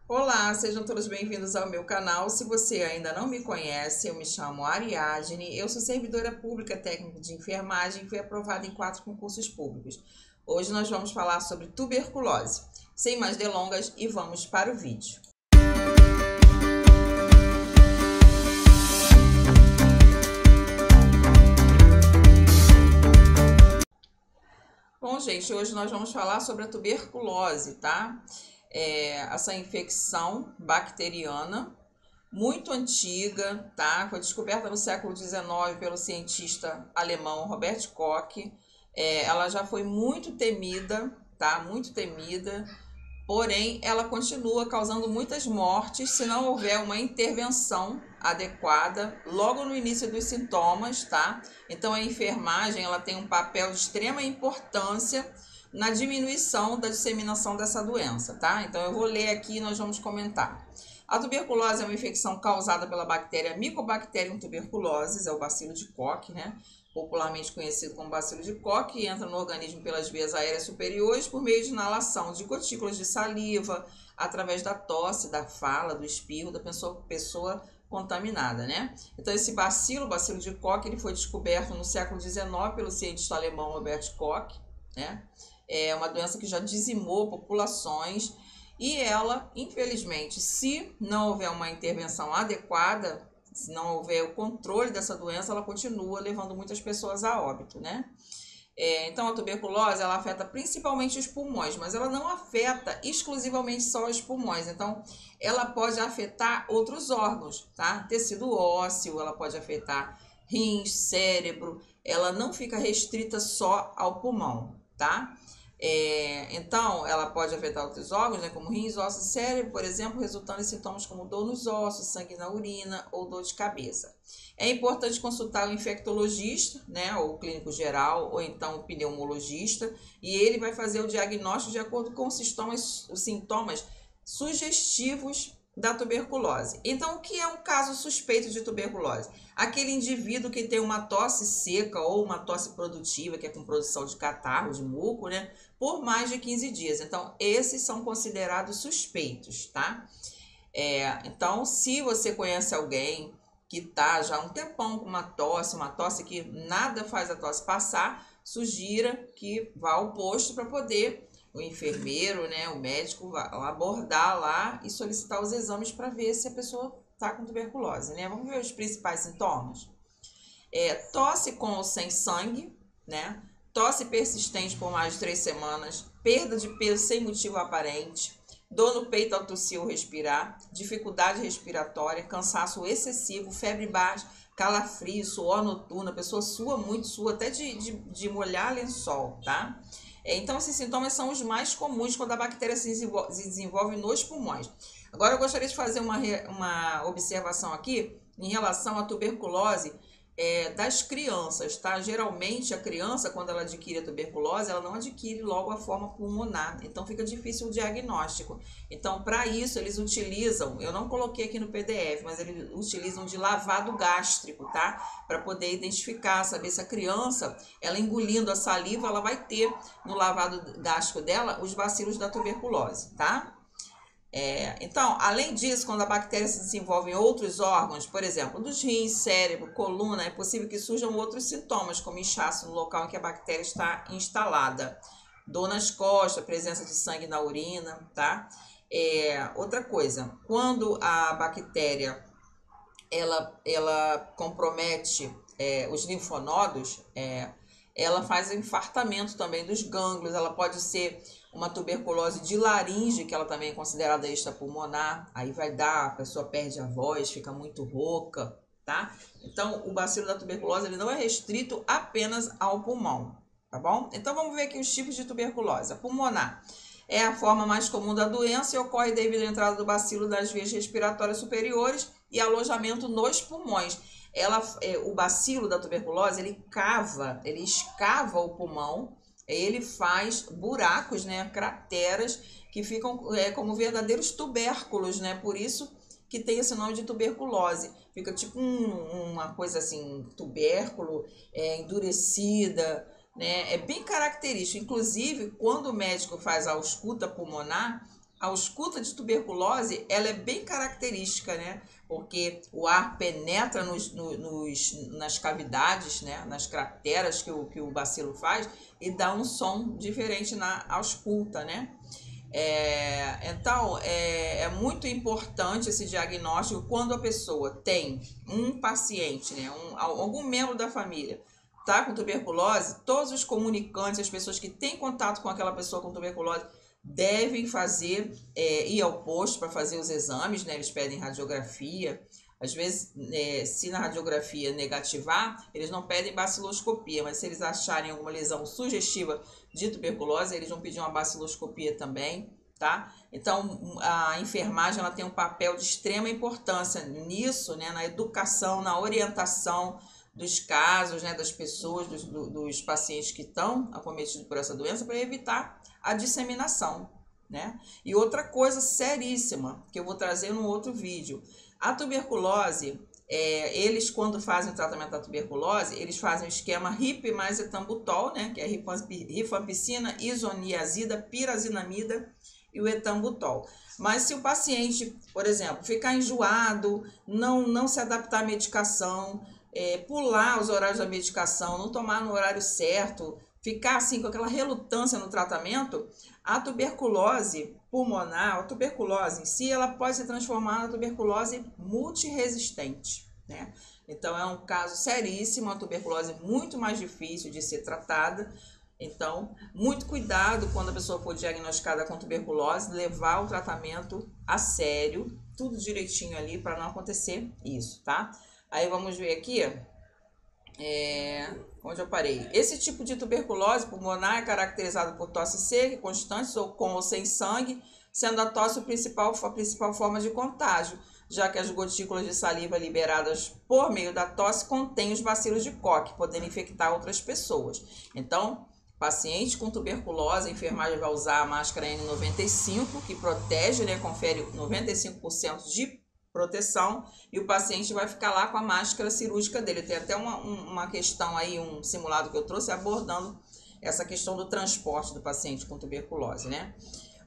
Olá, sejam todos bem-vindos ao meu canal. Se você ainda não me conhece, eu me chamo Ariadne, eu sou servidora pública técnica de enfermagem e fui aprovada em 4 concursos públicos. Hoje nós vamos falar sobre tuberculose. Sem mais delongas e vamos para o vídeo. Bom, gente, hoje nós vamos falar sobre a tuberculose, tá? Essa infecção bacteriana muito antiga, tá? Foi descoberta no século XIX pelo cientista alemão Robert Koch. Ela já foi muito temida, tá? Muito temida. Porém, ela continua causando muitas mortes se não houver uma intervenção adequada logo no início dos sintomas, tá? Então, a enfermagem ela tem um papel de extrema importância na diminuição da disseminação dessa doença, tá? Então, eu vou ler aqui e nós vamos comentar. A tuberculose é uma infecção causada pela bactéria Mycobacterium tuberculosis, é o bacilo de Koch, né? Popularmente conhecido como bacilo de Koch, e entra no organismo pelas vias aéreas superiores por meio de inalação de gotículas de saliva, através da tosse, da fala, do espirro da pessoa contaminada, né? Então, esse bacilo de Koch, ele foi descoberto no século XIX pelo cientista alemão Robert Koch, né? É uma doença que já dizimou populações e ela, infelizmente, se não houver uma intervenção adequada, se não houver o controle dessa doença, ela continua levando muitas pessoas a óbito, né? Então, a tuberculose, ela afeta principalmente os pulmões, mas ela não afeta exclusivamente só os pulmões. Então, ela pode afetar outros órgãos, tá? Tecido ósseo, ela pode afetar rins, cérebro, ela não fica restrita só ao pulmão, tá? Então, ela pode afetar outros órgãos, né, como rins, ossos e cérebro, por exemplo, resultando em sintomas como dor nos ossos, sangue na urina ou dor de cabeça. É importante consultar o infectologista, né, ou o clínico geral, ou então o pneumologista, e ele vai fazer o diagnóstico de acordo com os sintomas sugestivos da tuberculose. Então, o que é um caso suspeito de tuberculose? Aquele indivíduo que tem uma tosse seca ou uma tosse produtiva, que é com produção de catarro, de muco, né, por mais de 15 dias. Então, esses são considerados suspeitos, tá? Então, se você conhece alguém que tá já há um tempão com uma tosse que nada faz a tosse passar, sugira que vá ao posto para poder o enfermeiro, né, o médico abordar lá e solicitar os exames para ver se a pessoa está com tuberculose, né? Vamos ver os principais sintomas. Tosse com ou sem sangue, né? Tosse persistente por mais de 3 semanas, perda de peso sem motivo aparente, dor no peito ao tossir ou respirar, dificuldade respiratória, cansaço excessivo, febre baixa, calafrio, suor noturno, a pessoa sua muito, sua até de molhar lençol, tá? Então, esses sintomas são os mais comuns quando a bactéria se desenvolve nos pulmões. Agora, eu gostaria de fazer uma observação aqui em relação à tuberculose das crianças, tá? Geralmente, a criança, quando ela adquire a tuberculose, ela não adquire logo a forma pulmonar, então fica difícil o diagnóstico. Então, para isso, eles utilizam, eu não coloquei aqui no PDF, mas eles utilizam de lavado gástrico, tá? Para poder identificar, saber se a criança, ela engolindo a saliva, ela vai ter no lavado gástrico dela os bacilos da tuberculose, tá? Então, além disso, quando a bactéria se desenvolve em outros órgãos, por exemplo, dos rins, cérebro, coluna, é possível que surjam outros sintomas, como inchaço no local em que a bactéria está instalada, dor nas costas, presença de sangue na urina, tá? Outra coisa, quando a bactéria ela compromete os linfonodos, ela faz o infartamento também dos gânglios, ela pode ser uma tuberculose de laringe, que ela também é considerada extrapulmonar, aí vai dar, a pessoa perde a voz, fica muito rouca, tá? Então, o bacilo da tuberculose ele não é restrito apenas ao pulmão, tá bom? Então, vamos ver aqui os tipos de tuberculose. A pulmonar é a forma mais comum da doença e ocorre devido à entrada do bacilo das vias respiratórias superiores e alojamento nos pulmões. O bacilo da tuberculose, ele escava o pulmão, ele faz buracos, né, crateras, que ficam como verdadeiros tubérculos, né, por isso que tem esse nome de tuberculose. Fica tipo uma coisa assim, tubérculo, endurecida, né, é bem característico. Inclusive, quando o médico faz a ausculta pulmonar, a ausculta de tuberculose, ela é bem característica, né? Porque o ar penetra nas cavidades, né? Nas crateras que o bacilo faz e dá um som diferente na ausculta, né? Então, é muito importante esse diagnóstico quando a pessoa tem um paciente, né? Algum membro da família tá com tuberculose, todos os comunicantes, as pessoas que têm contato com aquela pessoa com tuberculose, devem fazer, ir ao posto para fazer os exames, né? Eles pedem radiografia. Às vezes, se na radiografia negativar, eles não pedem baciloscopia, mas se eles acharem alguma lesão sugestiva de tuberculose, eles vão pedir uma baciloscopia também, tá? Então, a enfermagem ela tem um papel de extrema importância nisso, né? Na educação, na orientação dos casos, né? Das pessoas, dos pacientes que estão acometidos por essa doença, para evitar a disseminação, né? E outra coisa seríssima, que eu vou trazer num outro vídeo, a tuberculose, eles quando fazem o tratamento da tuberculose, eles fazem o esquema RIP mais etambutol, né? Que é rifampicina, isoniazida, pirazinamida e o etambutol. Mas se o paciente, por exemplo, ficar enjoado, não se adaptar à medicação, pular os horários da medicação, não tomar no horário certo, ficar assim com aquela relutância no tratamento, a tuberculose pulmonar, a tuberculose em si, ela pode se transformar na tuberculose multiresistente, né? Então é um caso seríssimo, uma tuberculose muito mais difícil de ser tratada. Então, muito cuidado quando a pessoa for diagnosticada com tuberculose, levar o tratamento a sério, tudo direitinho ali para não acontecer isso, tá? Aí vamos ver aqui, onde eu parei. Esse tipo de tuberculose pulmonar é caracterizado por tosse seca, constante, ou com ou sem sangue, sendo a tosse a principal forma de contágio, já que as gotículas de saliva liberadas por meio da tosse contêm os bacilos de Koch, podendo infectar outras pessoas. Então, paciente com tuberculose, a enfermagem vai usar a máscara N95, que protege, né, confere 95% de proteção, e o paciente vai ficar lá com a máscara cirúrgica dele. Tem até uma questão aí, um simulado que eu trouxe abordando essa questão do transporte do paciente com tuberculose, né?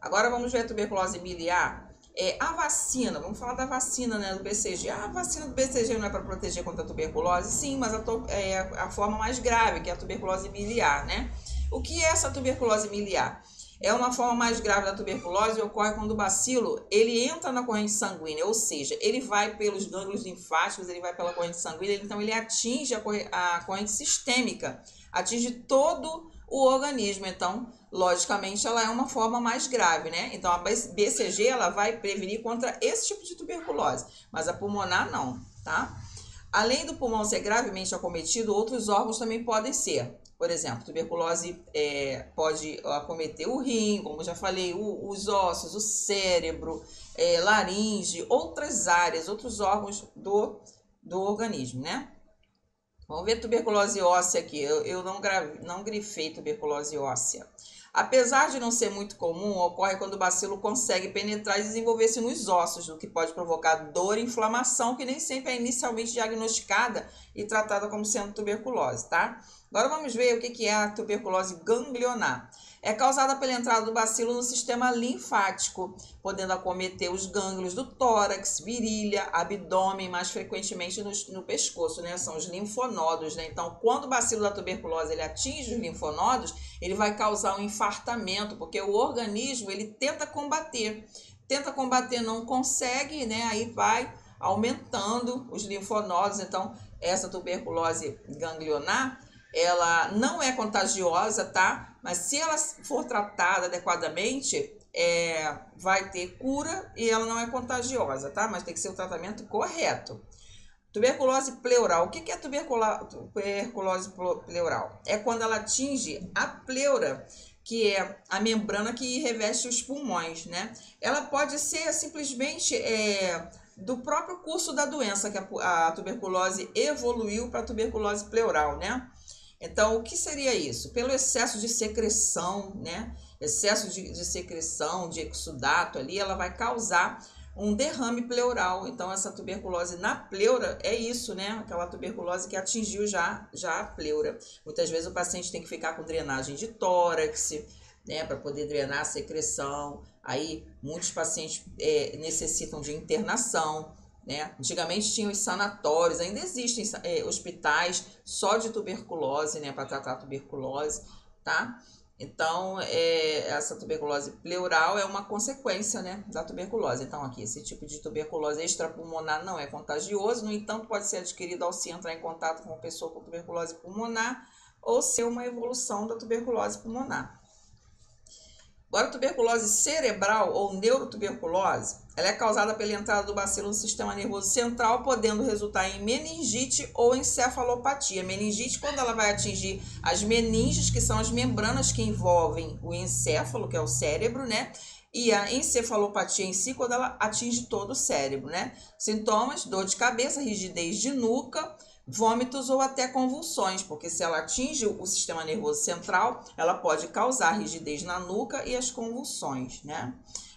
Agora vamos ver a tuberculose miliar. A vacina, vamos falar da vacina, né, do BCG. A vacina do BCG não é para proteger contra a tuberculose? Sim, mas a forma mais grave, que é a tuberculose miliar, né? O que é essa tuberculose miliar? É uma forma mais grave da tuberculose e ocorre quando o bacilo ele entra na corrente sanguínea, ou seja, ele vai pelos gânglios linfáticos, ele vai pela corrente sanguínea, então ele atinge a corrente sistêmica, atinge todo o organismo. Então, logicamente, ela é uma forma mais grave, né? Então, a BCG ela vai prevenir contra esse tipo de tuberculose, mas a pulmonar não, tá? Além do pulmão ser gravemente acometido, outros órgãos também podem ser. Por exemplo, tuberculose pode acometer o rim, como já falei, os ossos, o cérebro, laringe, outras áreas, outros órgãos do organismo, né? Vamos ver tuberculose óssea aqui. Eu não grifei tuberculose óssea. Apesar de não ser muito comum, ocorre quando o bacilo consegue penetrar e desenvolver-se nos ossos, o que pode provocar dor e inflamação, que nem sempre é inicialmente diagnosticada e tratada como sendo tuberculose, tá? Agora vamos ver o que é a tuberculose ganglionar. É causada pela entrada do bacilo no sistema linfático, podendo acometer os gânglios do tórax, virilha, abdômen, mais frequentemente no pescoço, né? São os linfonodos, né? Então, quando o bacilo da tuberculose ele atinge os linfonodos, ele vai causar um infartamento, porque o organismo ele tenta combater, não consegue, né? Aí vai aumentando os linfonodos. Então, essa tuberculose ganglionar, ela não é contagiosa, tá? Mas se ela for tratada adequadamente, vai ter cura e ela não é contagiosa, tá? Mas tem que ser o tratamento correto. Tuberculose pleural. O que é tuberculose pleural? É quando ela atinge a pleura, que é a membrana que reveste os pulmões, né? Ela pode ser simplesmente do próprio curso da doença, que a tuberculose evoluiu para a tuberculose pleural, né? Então, o que seria isso? Pelo excesso de secreção, né? Excesso de secreção, de exudato ali, ela vai causar um derrame pleural. Então, essa tuberculose na pleura é isso, né? Aquela tuberculose que atingiu já a pleura. Muitas vezes o paciente tem que ficar com drenagem de tórax, né? Para poder drenar a secreção. Aí muitos pacientes necessitam de internação, né? Antigamente tinha os sanatórios, ainda existem hospitais só de tuberculose, né, para tratar a tuberculose, tá? Então, essa tuberculose pleural é uma consequência, né, da tuberculose. Então, aqui, esse tipo de tuberculose extrapulmonar não é contagioso, no entanto, pode ser adquirido ao se entrar em contato com uma pessoa com tuberculose pulmonar ou ser uma evolução da tuberculose pulmonar. Agora, a tuberculose cerebral ou neurotuberculose, ela é causada pela entrada do bacilo no sistema nervoso central, podendo resultar em meningite ou encefalopatia. Meningite, quando ela vai atingir as meninges, que são as membranas que envolvem o encéfalo, que é o cérebro, né? E a encefalopatia em si, quando ela atinge todo o cérebro, né? Sintomas: dor de cabeça, rigidez de nuca, vômitos ou até convulsões, porque se ela atinge o sistema nervoso central, ela pode causar rigidez na nuca e as convulsões, né?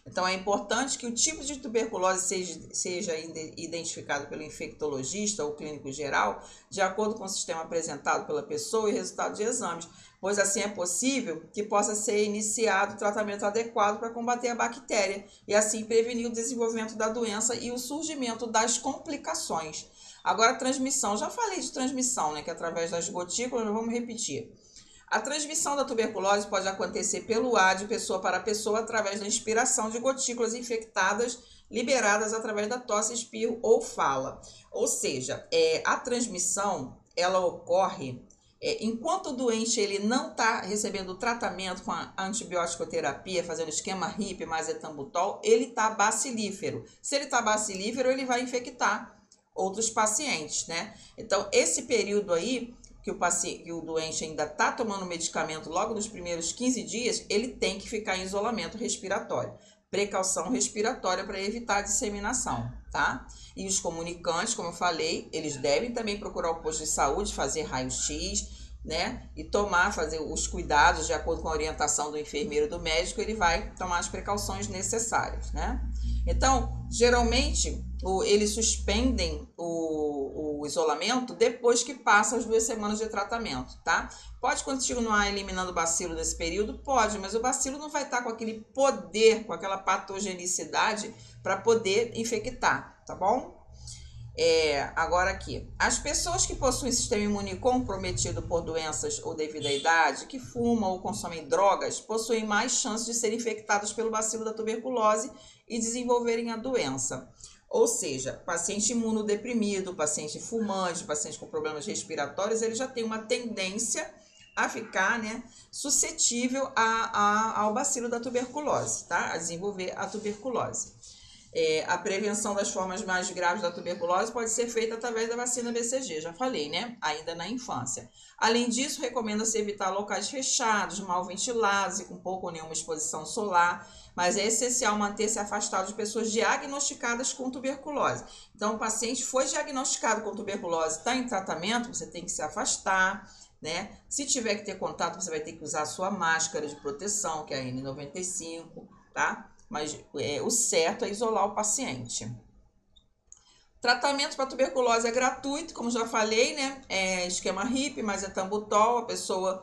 Então, é importante que o tipo de tuberculose seja identificado pelo infectologista ou clínico geral, de acordo com o sistema apresentado pela pessoa e resultado de exames, pois assim é possível que possa ser iniciado o tratamento adequado para combater a bactéria e assim prevenir o desenvolvimento da doença e o surgimento das complicações. Agora, transmissão, já falei de transmissão, né, que é através das gotículas, vamos repetir. A transmissão da tuberculose pode acontecer pelo ar de pessoa para pessoa através da inspiração de gotículas infectadas liberadas através da tosse, espirro ou fala. Ou seja, a transmissão, ela ocorre enquanto o doente ele não está recebendo tratamento com a antibiótico-terapia, fazendo esquema HIP mais etambutol, ele está bacilífero. Se ele está bacilífero, ele vai infectar outros pacientes, né? Então, esse período aí que o doente ainda está tomando medicamento logo nos primeiros 15 dias, ele tem que ficar em isolamento respiratório. Precaução respiratória para evitar a disseminação, tá? E os comunicantes, como eu falei, eles devem também procurar o posto de saúde, fazer raio-x, né? E fazer os cuidados de acordo com a orientação do enfermeiro, do médico, ele vai tomar as precauções necessárias, né? Então, geralmente, eles suspendem o isolamento depois que passam as 2 semanas de tratamento, tá? Pode continuar eliminando o bacilo nesse período? Pode, mas o bacilo não vai estar com aquele poder, com aquela patogenicidade para poder infectar, tá bom? Agora aqui, as pessoas que possuem sistema imune comprometido por doenças ou devido à idade, que fumam ou consomem drogas, possuem mais chances de serem infectadas pelo bacilo da tuberculose e desenvolverem a doença. Ou seja, paciente imunodeprimido, paciente fumante, paciente com problemas respiratórios, ele já tem uma tendência a ficar, né, suscetível ao bacilo da tuberculose, tá? A desenvolver a tuberculose. A prevenção das formas mais graves da tuberculose pode ser feita através da vacina BCG, já falei, né? Ainda na infância. Além disso, recomenda-se evitar locais fechados, mal ventilados e com pouca ou nenhuma exposição solar, mas é essencial manter-se afastado de pessoas diagnosticadas com tuberculose. Então, o paciente foi diagnosticado com tuberculose, está em tratamento, você tem que se afastar, né? Se tiver que ter contato, você vai ter que usar a sua máscara de proteção, que é a N95, tá? Mas o certo é isolar o paciente. Tratamento para tuberculose é gratuito, como já falei, né? Esquema HIP, mais etambutol. A pessoa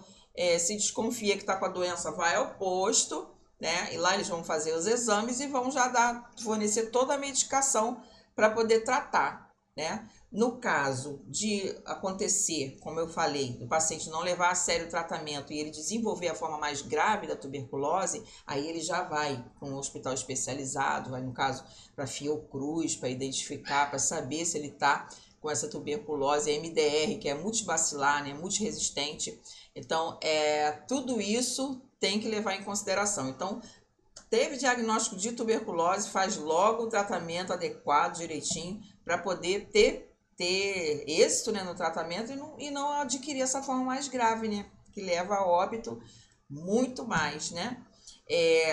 se desconfia que está com a doença, vai ao posto, né? E lá eles vão fazer os exames e vão já fornecer toda a medicação para poder tratar, né? No caso de acontecer, como eu falei, do paciente não levar a sério o tratamento e ele desenvolver a forma mais grave da tuberculose, aí ele já vai para um hospital especializado, vai no caso para Fiocruz, para identificar, para saber se ele está com essa tuberculose MDR, que é multibacilar, né, multiresistente. Então, tudo isso tem que levar em consideração. Então, teve diagnóstico de tuberculose, faz logo o tratamento adequado, direitinho, para poder ter êxito, né, no tratamento e não adquirir essa forma mais grave, né, que leva a óbito muito mais, né.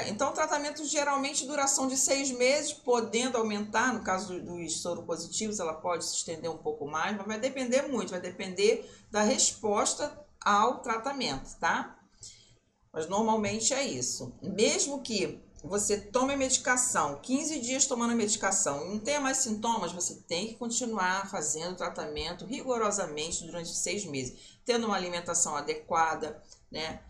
Então, o tratamento geralmente duração de 6 meses, podendo aumentar, no caso dos soropositivos, ela pode se estender um pouco mais, mas vai depender muito, vai depender da resposta ao tratamento, tá? Mas normalmente é isso. Mesmo que você tome a medicação, 15 dias tomando a medicação e não tenha mais sintomas, você tem que continuar fazendo o tratamento rigorosamente durante 6 meses, tendo uma alimentação adequada, né?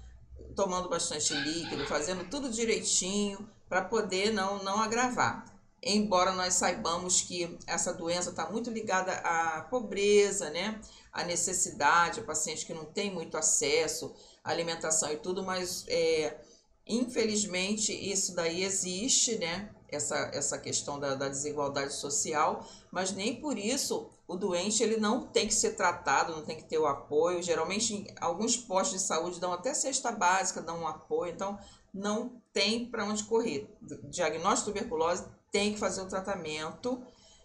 Tomando bastante líquido, fazendo tudo direitinho para poder não agravar. Embora nós saibamos que essa doença está muito ligada à pobreza, né? À necessidade, a paciente que não tem muito acesso à alimentação e tudo, mas infelizmente isso daí existe, né? Essa questão da desigualdade social, mas nem por isso o doente ele não tem que ser tratado, não tem que ter o apoio. Geralmente alguns postos de saúde dão até cesta básica, dão um apoio, então não tem para onde correr. Diagnóstico de tuberculose tem que fazer o tratamento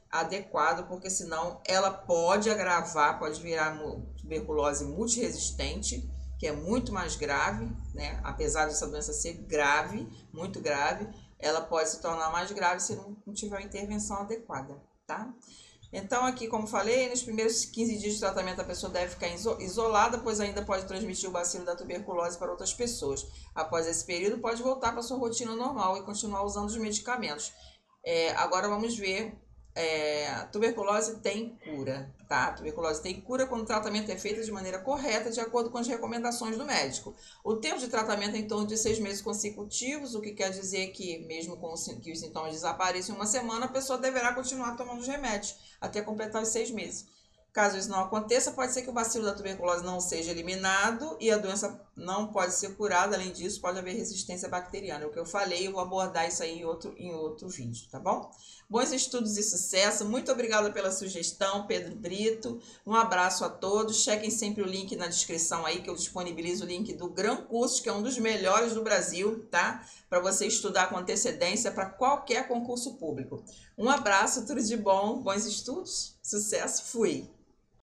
adequado, porque senão ela pode agravar, pode virar tuberculose multiresistente, que é muito mais grave, né? Apesar dessa doença ser grave, muito grave, ela pode se tornar mais grave se não tiver uma intervenção adequada, tá? Então aqui, como falei, nos primeiros 15 dias de tratamento a pessoa deve ficar isolada, pois ainda pode transmitir o bacilo da tuberculose para outras pessoas. Após esse período, pode voltar para sua rotina normal e continuar usando os medicamentos. Agora vamos ver, a tuberculose tem cura, tá? A tuberculose tem cura quando o tratamento é feito de maneira correta, de acordo com as recomendações do médico. O tempo de tratamento é em torno de 6 meses consecutivos, o que quer dizer que, mesmo que os sintomas desapareçam em uma semana, a pessoa deverá continuar tomando os remédios até completar os 6 meses. Caso isso não aconteça, pode ser que o bacilo da tuberculose não seja eliminado e a doença não pode ser curada. Além disso, pode haver resistência bacteriana. É o que eu falei, eu vou abordar isso aí em outro vídeo, tá bom? Bons estudos e sucesso. Muito obrigada pela sugestão, Pedro Brito. Um abraço a todos. Chequem sempre o link na descrição aí, que eu disponibilizo o link do Gran Cursos, que é um dos melhores do Brasil, tá? Para você estudar com antecedência para qualquer concurso público. Um abraço, tudo de bom, bons estudos, sucesso, fui!